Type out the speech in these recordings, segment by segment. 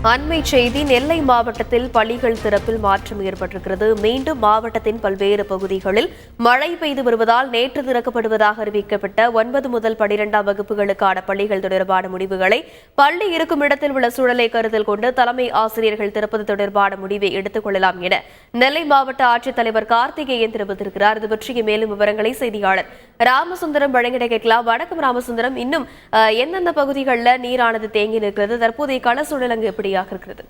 அண்மை செய்தி நெல்லை மாவட்டத்தில் பள்ளிகள் திறப்பில் மாற்றம் ஏற்பட்டிருக்கிறது. மீண்டும் மாவட்டத்தின் பல்வேறு பகுதிகளில் மழை பெய்து வருவதால் நேற்று திறக்கப்படுவதாக அறிவிக்கப்பட்ட 9 முதல் 12ஆம் வகுப்புகளுக்கான பள்ளிகள் தொடர்பான முடிவுகளை பள்ளி இருக்கும் இடத்தில் உள்ள சூழலை கருத்தில் கொண்டு தலைமை ஆசிரியர்கள் திறப்பது தொடர்பான முடிவை எடுத்துக் கொள்ளலாம் என நெல்லை மாவட்ட ஆட்சித்தலைவர் கார்த்திகேயன் தெரிவித்திருக்கிறார். இது பற்றிய மேலும் விவரங்களை செய்தியாளர் ராமசுந்தரம் வழங்கிட கேட்கலாம். வணக்கம் ராமசுந்தரம். இன்னும் எந்தெந்த பகுதிகளில் நீரானது தேங்கி நிற்கிறது? தற்போதைய கள சூழல் அங்கு எப்படியாக இருக்கிறது?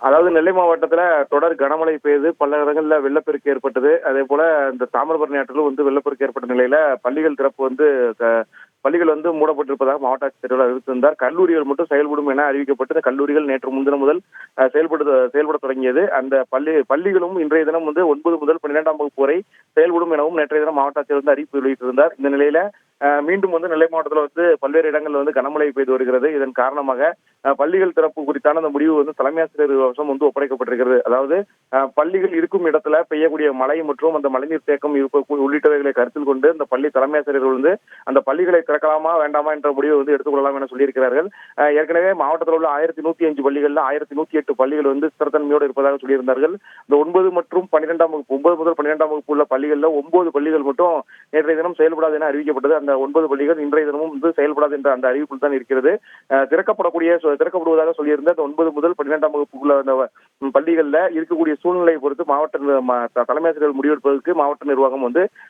அதாவது நெல்லை மாவட்டத்துல தொடர் கனமழை பெய்து பல இடங்கள்ல வெள்ளப்பெருக்கு ஏற்பட்டது. அதே போல இந்த தாமிரபரணி ஆற்றிலும் வெள்ளப்பெருக்கு ஏற்பட்ட நிலையில பள்ளிகள் திறப்பு பள்ளிகள் மூடப்பட்டிருப்பதாக மாவட்ட ஆட்சித்தலைவர் அறிவித்திருந்தார். கல்லூரிகள் மட்டும் செயல்படும் என அறிவிக்கப்பட்டு கல்லூரிகள் நேற்று முன்தினம் முதல் செயல்பட தொடங்கியது. அந்த பள்ளிகளும் இன்றைய தினம் 9 முதல் 12ஆம் வகுப்பு வரை செயல்படும் எனவும் நேற்றைய தினம் மாவட்ட ஆட்சியர் அறிவிப்பு வெளியிட்டிருந்தார். இந்த நிலையில மீண்டும் நெல்லை மாவட்டத்தில் பல்வேறு இடங்கள் கனமழை பெய்து வருகிறது. இதன் காரணமாக பள்ளிகள் திறப்பு குறித்தான அந்த முடிவு தலைமை ஆசிரியர் வசம் ஒப்படைக்கப்பட்டிருக்கிறது. அதாவது பள்ளிகள் இருக்கும் இடத்துல பெய்யக்கூடிய மழை மற்றும் அந்த மழைநீர் தேக்கம் உள்ளிட்டவைகளை கருத்தில் கொண்டு இந்த பள்ளி தலைமை ஆசிரியர்கள் அந்த பள்ளிகளை திறக்கலாமா வேண்டாமா என்ற முடிவை எடுத்துக்கொள்ளலாம் என சொல்லியிருக்கிறார்கள். ஏற்கனவே மாவட்டத்தில் உள்ள 1105 பள்ளிகள்ல 1108 பள்ளிகள் ஸ்திரத்தன்மையோடு இருப்பதாக சொல்லியிருந்தார்கள். இந்த 9 மற்றும் 12ஆம் வகுப்பு 9 முதல் 12ஆம் வகுப்பு உள்ள பள்ளிகள்ல 9 பள்ளிகள் மட்டும் நேற்றைய தினம் செயல்படாது என அறிவிக்கப்பட்டது. அந்த 9 பள்ளிகள் இன்றைய தினமும் செயல்படாது என்ற அந்த அறிவிப்பில் தான் இருக்கிறது. திறக்கப்படுவதாக சொல்லியிருந்த அந்த 9 முதல் 12ஆம் வகுப்புக்குள்ள அந்த பள்ளிகள்ல இருக்கக்கூடிய சூழ்நிலையை பொறுத்து மாவட்ட தலைமை ஆசிரியர்கள் முடிவெடுப்பதற்கு மாவட்ட நிர்வாகம்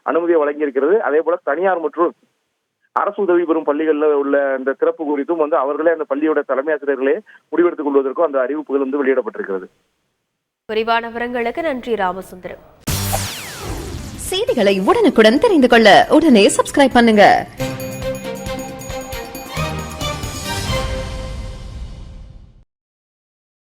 அனுமதியை வழங்கியிருக்கிறது. அதே போல தனியார் மற்றும் அரசு உதவி பெறும் பள்ளிகள்ல உள்ள இந்த திறப்பு குறித்தும் அவர்களே அந்த பள்ளியோட தலைமை ஆசிரியர்களே முடிவெடுத்துக் கொள்வதற்கும் அந்த அறிவிப்புகள் வெளியிடப்பட்டிருக்கிறது. விரிவான விவரங்களுக்கு நன்றி ராமசுந்தரம். செய்திகளை உடனுக்குடன் தெரிந்து கொள்ள உடனே சப்ஸ்கிரைப் பண்ணுங்க.